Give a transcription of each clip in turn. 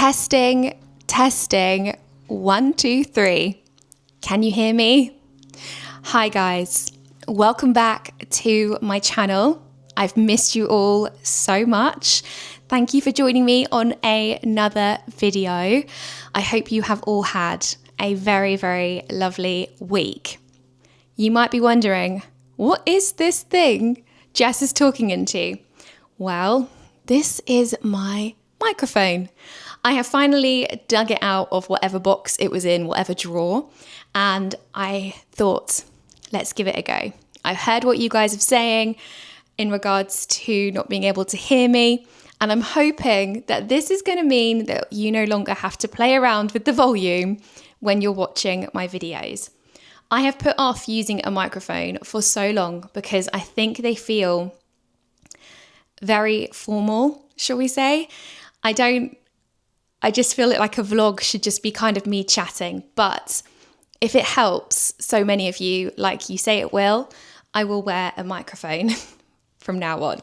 Testing, testing, 1, 2, 3. Can you hear me? Hi guys, welcome back to my channel. I've missed you all so much. Thank you for joining me on another video. I hope you have all had a very, very lovely week. You might be wondering, what is this thing Jess is talking into? Well, this is my microphone. I have finally dug it out of whatever box it was in, whatever drawer, and I thought, let's give it a go. I've heard what you guys are saying in regards to not being able to hear me, and I'm hoping that this is going to mean that you no longer have to play around with the volume when you're watching my videos. I have put off using a microphone for so long because I think they feel very formal, shall we say. I just feel like a vlog should just be kind of me chatting. But if it helps so many of you, like you say it will, I will wear a microphone from now on.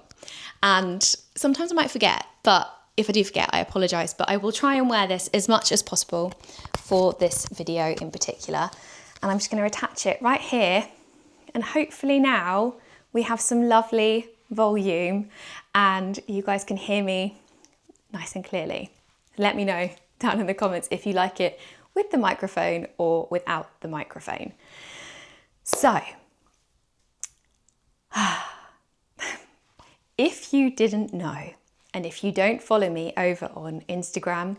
And sometimes I might forget, but if I do forget, I apologise. But I will try and wear this as much as possible for this video in particular. And I'm just going to attach it right here. And hopefully now we have some lovely volume and you guys can hear me nice and clearly. Let me know down in the comments if you like it with the microphone or without the microphone. So, if you didn't know, and if you don't follow me over on Instagram,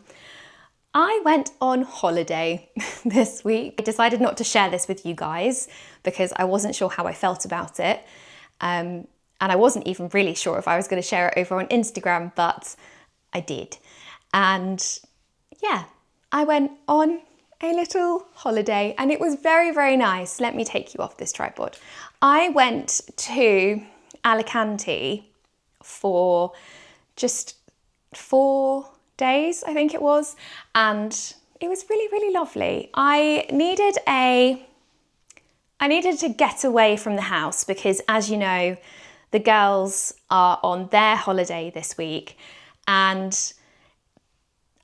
I went on holiday this week. I decided not to share this with you guys because I wasn't sure how I felt about it. And I wasn't even really sure if I was going to share it over on Instagram, but I did. And yeah, I went on a little holiday and it was very, very nice. Let me take you off this tripod. I went to Alicante for just 4 days, I think it was. And it was really, really lovely. I needed to get away from the house because, as you know, the girls are on their holiday this week and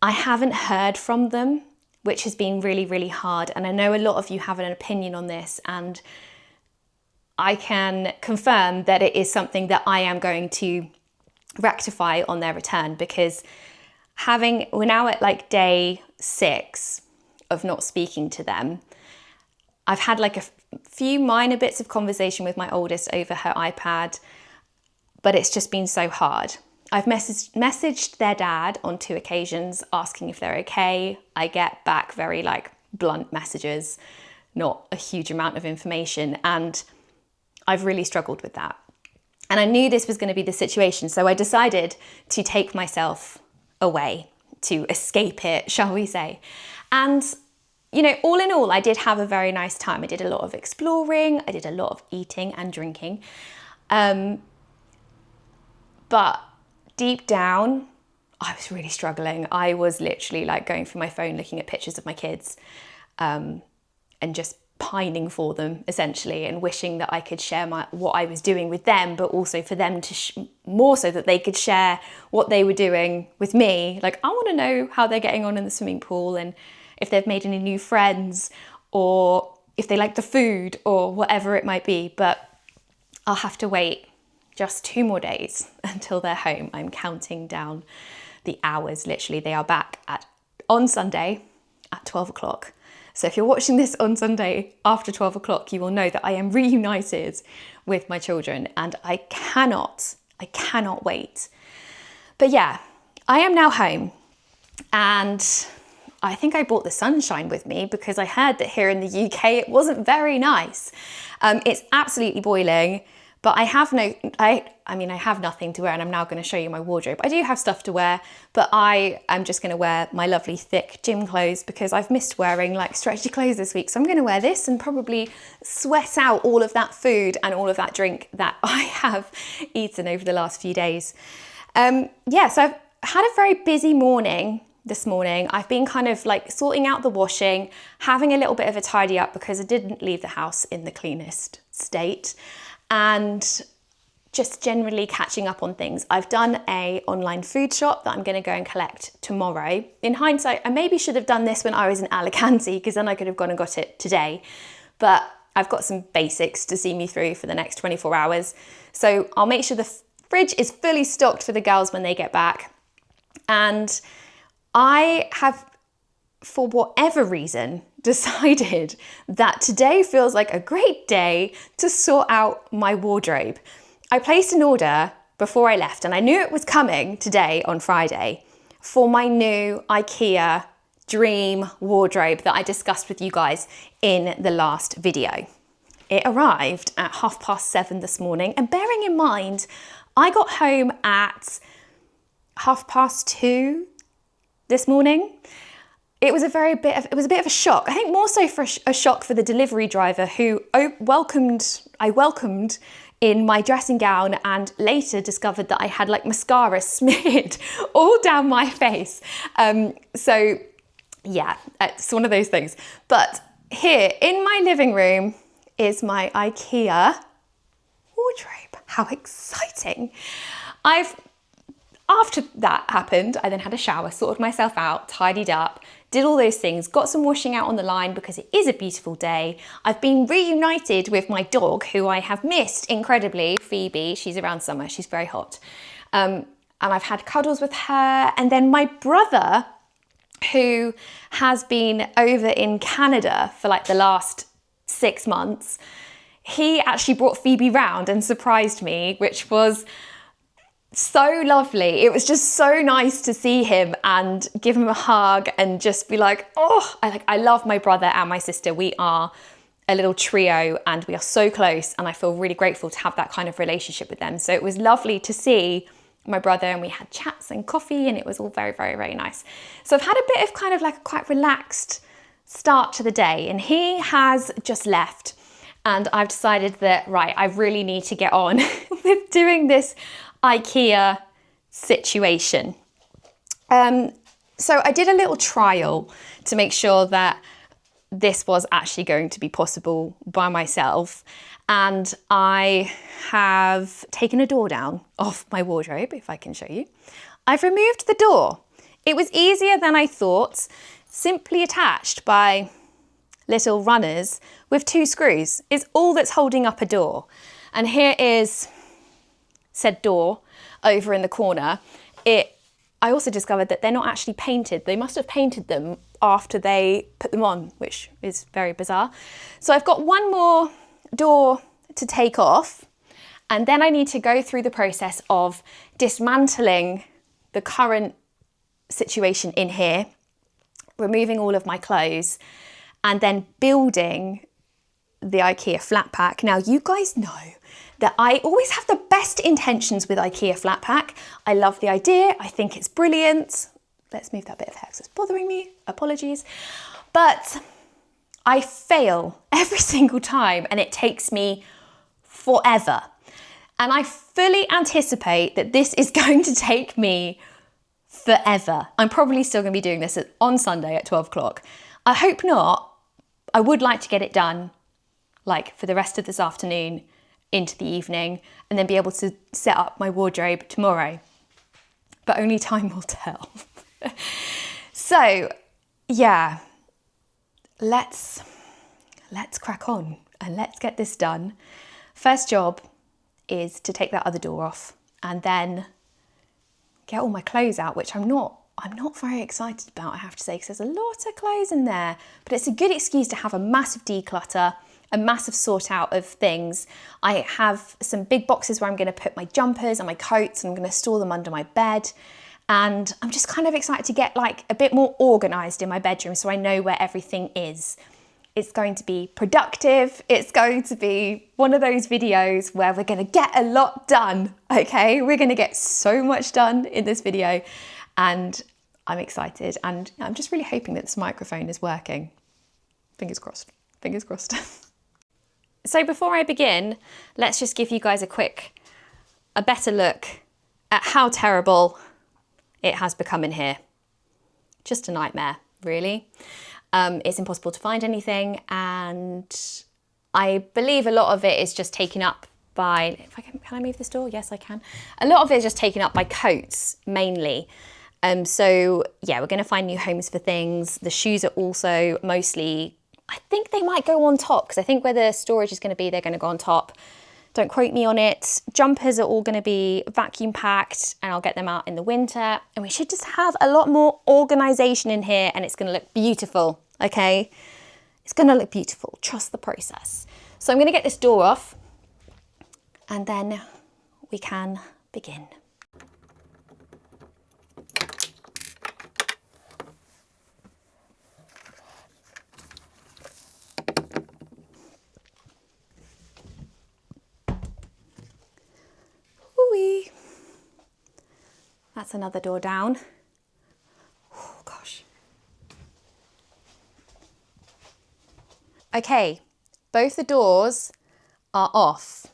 I haven't heard from them, which has been really, really hard. And I know a lot of you have an opinion on this, and I can confirm that it is something that I am going to rectify on their return, because we're now at like day 6 of not speaking to them. I've had like a few minor bits of conversation with my oldest over her iPad, but it's just been so hard. I've messaged their dad on 2 occasions asking if they're okay. I get back very blunt messages, not a huge amount of information, and I've really struggled with that. And I knew this was going to be the situation, so I decided to take myself away, to escape it, shall we say. And you know, all in all, I did have a very nice time. I did a lot of exploring, I did a lot of eating and drinking. But deep down, I was really struggling. I was literally going through my phone, looking at pictures of my kids, and just pining for them, essentially, and wishing that I could share what I was doing with them, but also for them to more so that they could share what they were doing with me. I want to know how they're getting on in the swimming pool, and if they've made any new friends, or if they like the food, or whatever it might be. But I'll have to wait just 2 more days until they're home. I'm counting down the hours. Literally, they are back on Sunday at 12 o'clock. So if you're watching this on Sunday after 12 o'clock, you will know that I am reunited with my children, and I cannot wait. But yeah, I am now home, and I think I brought the sunshine with me because I heard that here in the UK it wasn't very nice. It's absolutely boiling. But I have nothing to wear, and I'm now going to show you my wardrobe. I do have stuff to wear, but I am just going to wear my lovely thick gym clothes because I've missed wearing stretchy clothes this week. So I'm going to wear this and probably sweat out all of that food and all of that drink that I have eaten over the last few days. So I've had a very busy morning this morning. I've been kind of sorting out the washing, having a little bit of a tidy up because I didn't leave the house in the cleanest state. And just generally catching up on things. I've done a online food shop that I'm going to go and collect tomorrow. In hindsight, I maybe should have done this when I was in Alicante, because then I could have gone and got it today. But I've got some basics to see me through for the next 24 hours. So I'll make sure the fridge is fully stocked for the girls when they get back. And I have, for whatever reason, decided that today feels like a great day to sort out my wardrobe. I placed an order before I left, and I knew it was coming today on Friday for my new IKEA dream wardrobe that I discussed with you guys in the last video. It arrived at 7:30 this morning, and bearing in mind, I got home at 2:30 this morning. It was a bit of a shock. I think more so for a shock for the delivery driver, who I welcomed in my dressing gown, and later discovered that I had like mascara smeared all down my face. So yeah, it's one of those things. But here in my living room is my IKEA wardrobe. How exciting. After that happened, I then had a shower, sorted myself out, tidied up, did all those things, got some washing out on the line because it is a beautiful day. I've been reunited with my dog, who I have missed incredibly, Phoebe. She's around summer, she's very hot. And I've had cuddles with her. And then my brother, who has been over in Canada for like the last 6 months, he actually brought Phoebe round and surprised me, which was so lovely. It was just so nice to see him and give him a hug and just be like, oh, I love my brother and my sister. We are a little trio and we are so close, and I feel really grateful to have that kind of relationship with them. So it was lovely to see my brother, and we had chats and coffee, and it was all very, very, very nice. So I've had a bit of kind of like a quite relaxed start to the day, and he has just left, and I've decided that, right, I really need to get on with doing this IKEA situation. So I did a little trial to make sure that this was actually going to be possible by myself. And I have taken a door down off my wardrobe, if I can show you. I've removed the door. It was easier than I thought, simply attached by little runners with 2 screws is all that's holding up a door. And here is said door over in the corner. I also discovered that they're not actually painted. They must have painted them after they put them on, which is very bizarre. So I've got one more door to take off, and then I need to go through the process of dismantling the current situation in here, removing all of my clothes, and then building the IKEA flat pack. Now, you guys know that I always have the best intentions with IKEA flat pack. I love the idea. I think it's brilliant. Let's move that bit of hair because it's bothering me. Apologies. But I fail every single time, and it takes me forever. And I fully anticipate that this is going to take me forever. I'm probably still going to be doing this on Sunday at 12 o'clock. I hope not. I would like to get it done like for the rest of this afternoon into the evening, and then be able to set up my wardrobe tomorrow. But only time will tell. So yeah, let's crack on and let's get this done. First job is to take that other door off and then get all my clothes out, which I'm not very excited about, I have to say, because there's a lot of clothes in there, but it's a good excuse to have a massive declutter, a massive sort out of things. I have some big boxes where I'm going to put my jumpers and my coats, and I'm going to store them under my bed. And I'm just kind of excited to get like a bit more organized in my bedroom so I know where everything is. It's going to be productive. It's going to be one of those videos where we're going to get a lot done, okay? We're going to get so much done in this video, and I'm excited, and I'm just really hoping that this microphone is working. Fingers crossed, fingers crossed. So before I begin, let's just give you guys a better look at how terrible it has become in here. Just a nightmare, really. It's impossible to find anything, and I believe a lot of it is just taken up by, Can I move this door? Yes, I can. A lot of it is just taken up by coats, mainly. So yeah, we're gonna find new homes for things. The shoes are also mostly, I think they might go on top, because I think where the storage is gonna be, they're gonna go on top. Don't quote me on it. Jumpers are all gonna be vacuum packed, and I'll get them out in the winter. And we should just have a lot more organization in here, and it's gonna look beautiful, okay? It's gonna look beautiful, trust the process. So I'm gonna get this door off, and then we can begin. Ooh-wee. That's another door down. Oh gosh. Okay, both the doors are off,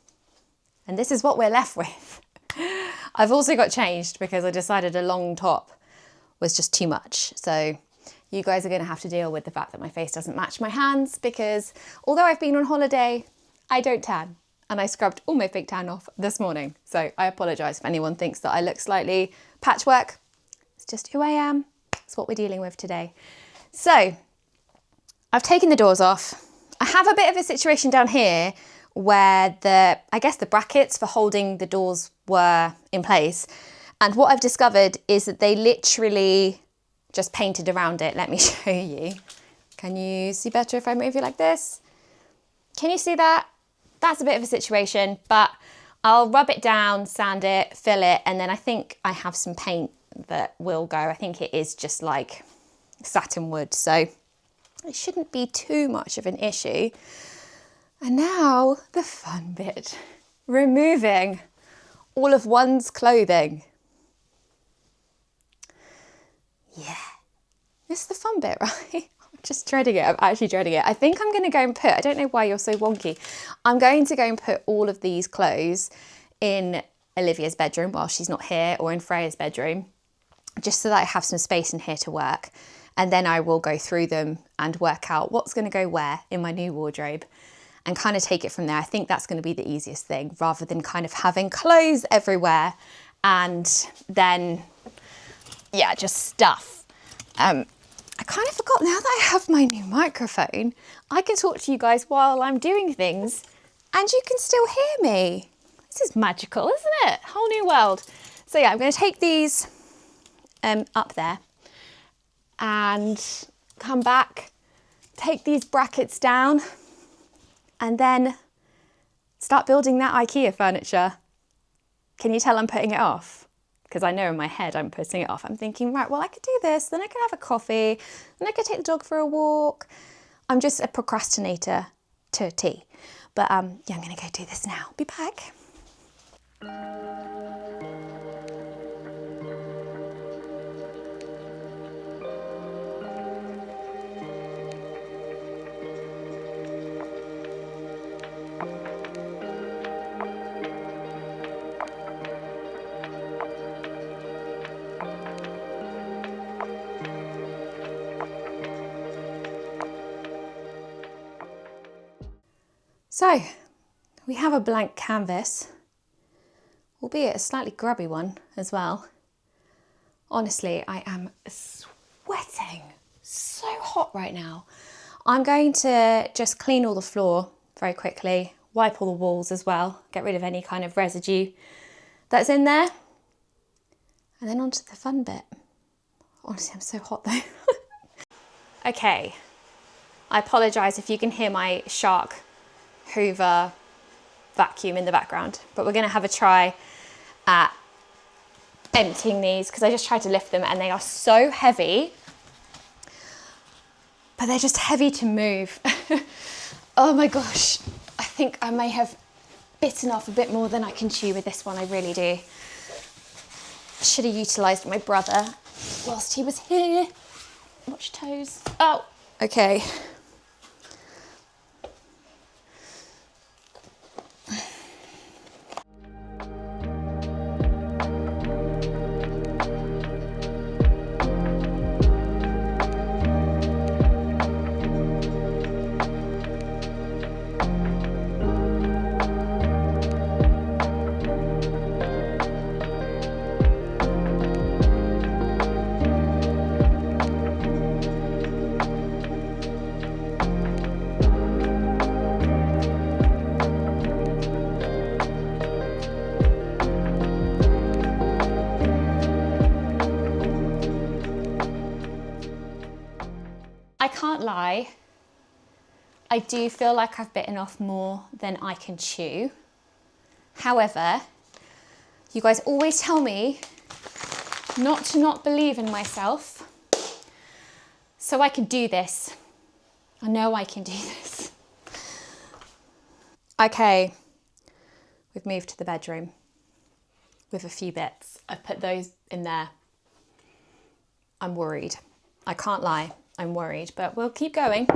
and this is what we're left with. I've also got changed because I decided a long top was just too much. So you guys are gonna have to deal with the fact that my face doesn't match my hands, because although I've been on holiday, I don't tan. And I scrubbed all my fake tan off this morning. So I apologize if anyone thinks that I look slightly patchwork. It's just who I am. It's what we're dealing with today. So I've taken the doors off. I have a bit of a situation down here where I guess the brackets for holding the doors were in place. And what I've discovered is that they literally just painted around it. Let me show you. Can you see better if I move you like this? Can you see that? That's a bit of a situation, but I'll rub it down, sand it, fill it, and then I think I have some paint that will go. I think it is just like satin wood, so it shouldn't be too much of an issue. And now the fun bit, removing all of one's clothing. Yeah, this is the fun bit, right? I'm just dreading it. I'm actually dreading it. I think I'm going to go and put, I don't know why you're so wonky. I'm going to go and put all of these clothes in Olivia's bedroom while she's not here, or in Freya's bedroom, just so that I have some space in here to work. And then I will go through them and work out what's going to go where in my new wardrobe and kind of take it from there. I think that's going to be the easiest thing, rather than kind of having clothes everywhere and then, yeah, just stuff. I kind of forgot, now that I have my new microphone, I can talk to you guys while I'm doing things and you can still hear me. This is magical, isn't it? Whole new world. So yeah, I'm going to take these up there and come back, take these brackets down, and then start building that IKEA furniture. Can you tell I'm putting it off? Because I know in my head I'm putting it off. I'm thinking, right, well, I could do this, then I could have a coffee, then I could take the dog for a walk. I'm just a procrastinator to a T. But yeah, I'm gonna go do this now. Be back. So, we have a blank canvas, albeit a slightly grubby one as well. Honestly, I am sweating, so hot right now. I'm going to just clean all the floor very quickly, wipe all the walls as well, get rid of any kind of residue that's in there, and then on to the fun bit. Honestly, I'm so hot though. Okay, I apologise if you can hear my shark Hoover vacuum in the background, but we're going to have a try at emptying these, because I just tried to lift them and they are so heavy, but they're just heavy to move. Oh my gosh, I think I may have bitten off a bit more than I can chew with this one. I really do. I should have utilised my brother whilst he was here. Watch toes. Oh, okay. I can't lie, I do feel like I've bitten off more than I can chew. However, you guys always tell me not believe in myself. So I can do this. I know I can do this. Okay, we've moved to the bedroom with a few bits. I've put those in there. I'm worried. I can't lie, I'm worried, but we'll keep going.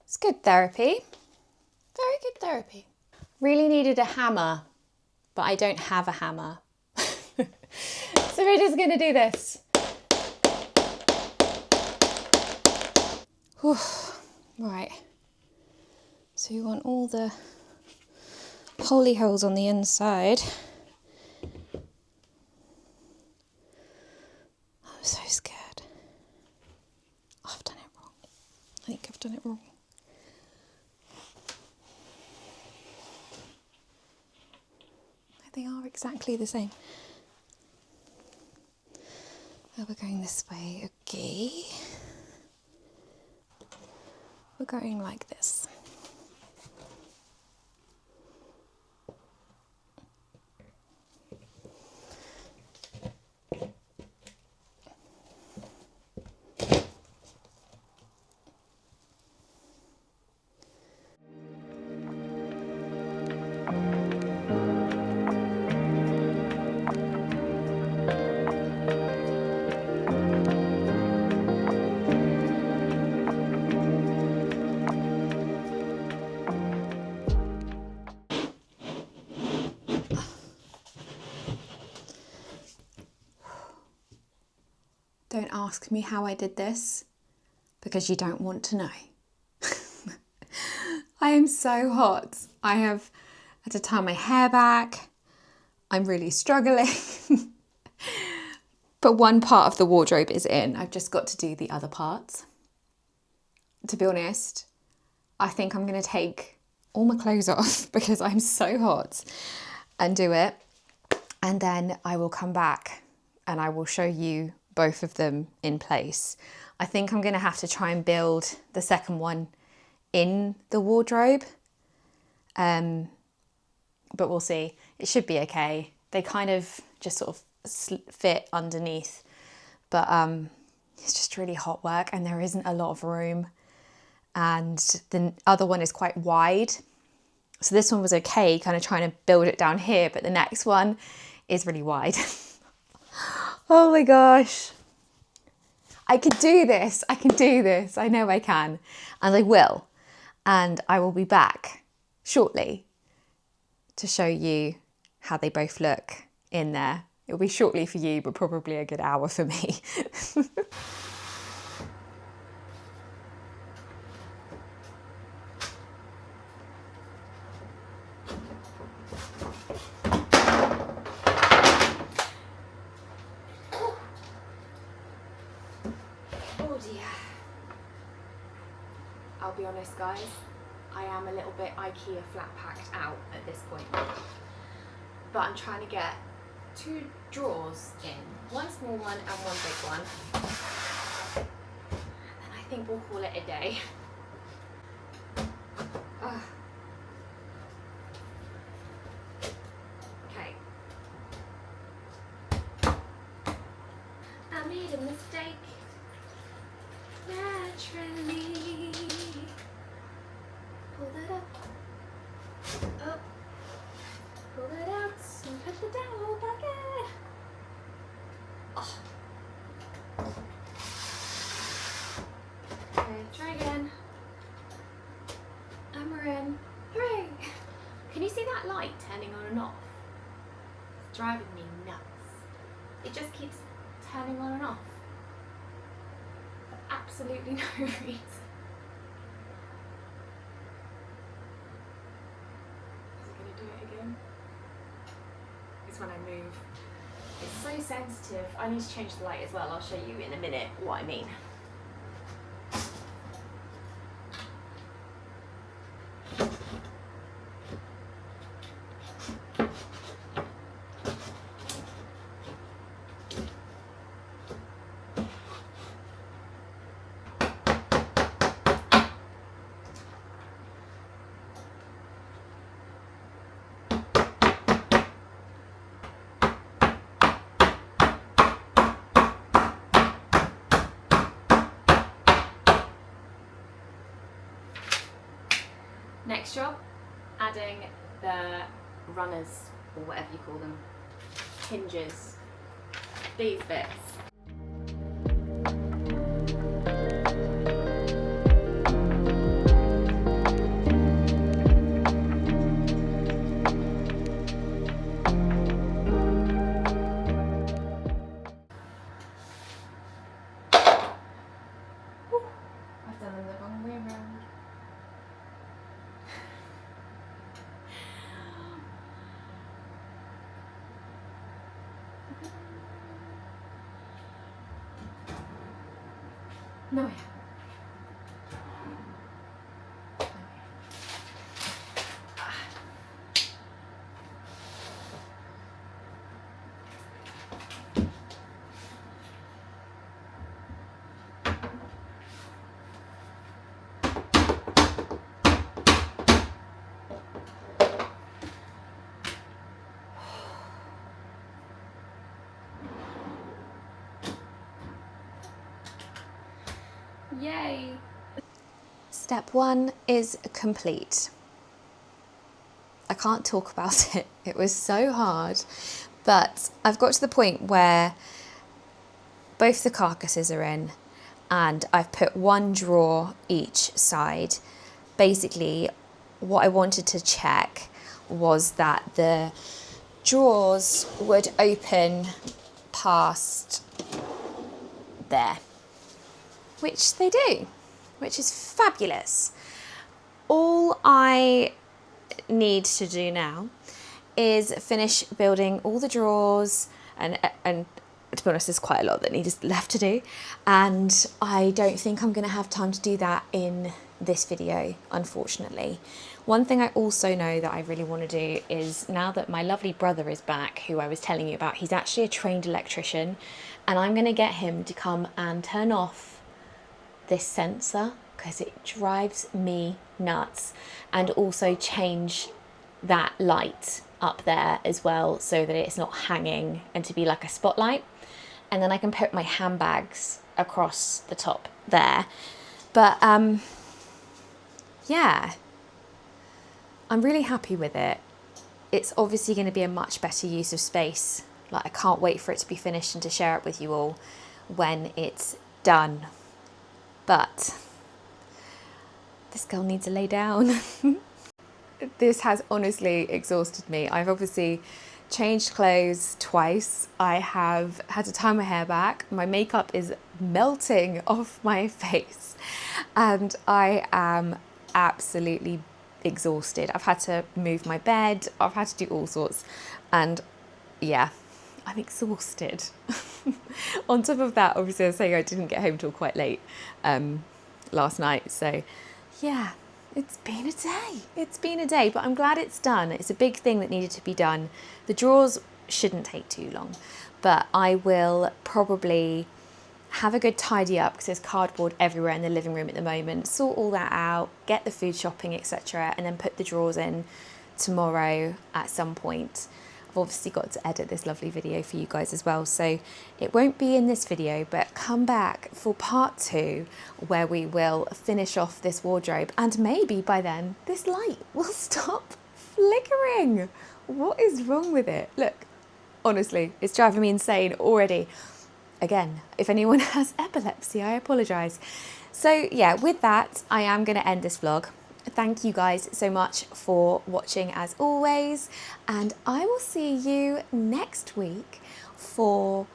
It's good therapy, very good therapy. Really needed a hammer, but I don't have a hammer. So we're just gonna do this. Whew. Right, so you want all the poly holes on the inside. I'm so scared. I've done it wrong. I think I've done it wrong. They are exactly the same. Oh, we're going this way, okay. We're going like this. Don't ask me how I did this, because you don't want to know. I am so hot. I have had to tie my hair back. I'm really struggling. But one part of the wardrobe is in. I've just got to do the other parts. To be honest, I think I'm going to take all my clothes off because I'm so hot and do it. And then I will come back and I will show you both of them in place. I think I'm going to have to try and build the second one in the wardrobe. But we'll see. It should be okay. They kind of just sort of fit underneath. But it's just really hot work and there isn't a lot of room. And the other one is quite wide. So this one was okay, kind of trying to build it down here, but the next one is really wide. Oh my gosh. I can do this. I can do this. I know I can. And I will. And I will be back shortly to show you how they both look in there. It'll be shortly for you, but probably a good hour for me. I'll be honest guys, I am a little bit IKEA flat packed out at this point. But I'm trying to get 2 drawers in, one small one and one big one. And I think we'll call it a day. Okay. I made a mistake. Naturally. Pull that up. Up. Pull that out and put the dowel back in. Oh. Okay, try again. And we're in. Hooray! Can you see that light turning on and off? It's driving me nuts. It just keeps turning on and off for absolutely no reason. Is it going to do it again? It's when I move. It's so sensitive. I need to change the light as well. I'll show you in a minute what I mean. Next job, adding the runners, or whatever you call them, hinges, these bits. I've done them the wrong way around. No, I haven't. Yay! Step 1 is complete. I can't talk about it. It was so hard, but I've got to the point where both the carcasses are in and I've put one drawer each side. Basically, what I wanted to check was that the drawers would open past there, which they do, which is fabulous. All I need to do now is finish building all the drawers, and to be honest, there's quite a lot that needs left to do, and I don't think I'm going to have time to do that in this video, unfortunately. One thing I also know that I really want to do is, now that my lovely brother is back, who I was telling you about, he's actually a trained electrician, and I'm going to get him to come and turn off this sensor because it drives me nuts, and also change that light up there as well so that it's not hanging and to be like a spotlight, and then I can put my handbags across the top there. But yeah, I'm really happy with it. It's obviously going to be a much better use of space. Like, I can't wait for it to be finished and to share it with you all when it's done. But this girl needs to lay down. This has honestly exhausted me. I've obviously changed clothes twice. I have had to tie my hair back. My makeup is melting off my face and I am absolutely exhausted. I've had to move my bed. I've had to do all sorts, and yeah, I'm exhausted. On top of that, obviously, I was saying I didn't get home till quite late last night. So yeah, it's been a day. It's been a day, but I'm glad it's done. It's a big thing that needed to be done. The drawers shouldn't take too long, but I will probably have a good tidy up because there's cardboard everywhere in the living room at the moment. Sort all that out, get the food shopping, etc., and then put the drawers in tomorrow at some point. I've obviously got to edit this lovely video for you guys as well, so it won't be in this video, but come back for part 2 where we will finish off this wardrobe, and maybe by then this light will stop flickering. What is wrong with it? Look, honestly, it's driving me insane already. Again, if anyone has epilepsy, I apologise. So yeah, with that, I am going to end this vlog. Thank you guys so much for watching as always, and I will see you next week for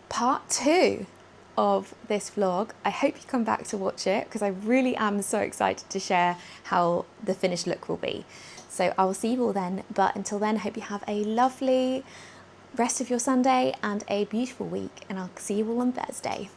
part 2 of this vlog. I hope you come back to watch it because I really am so excited to share how the finished look will be. So I will see you all then, but until then, I hope you have a lovely rest of your Sunday and a beautiful week, and I'll see you all on Thursday.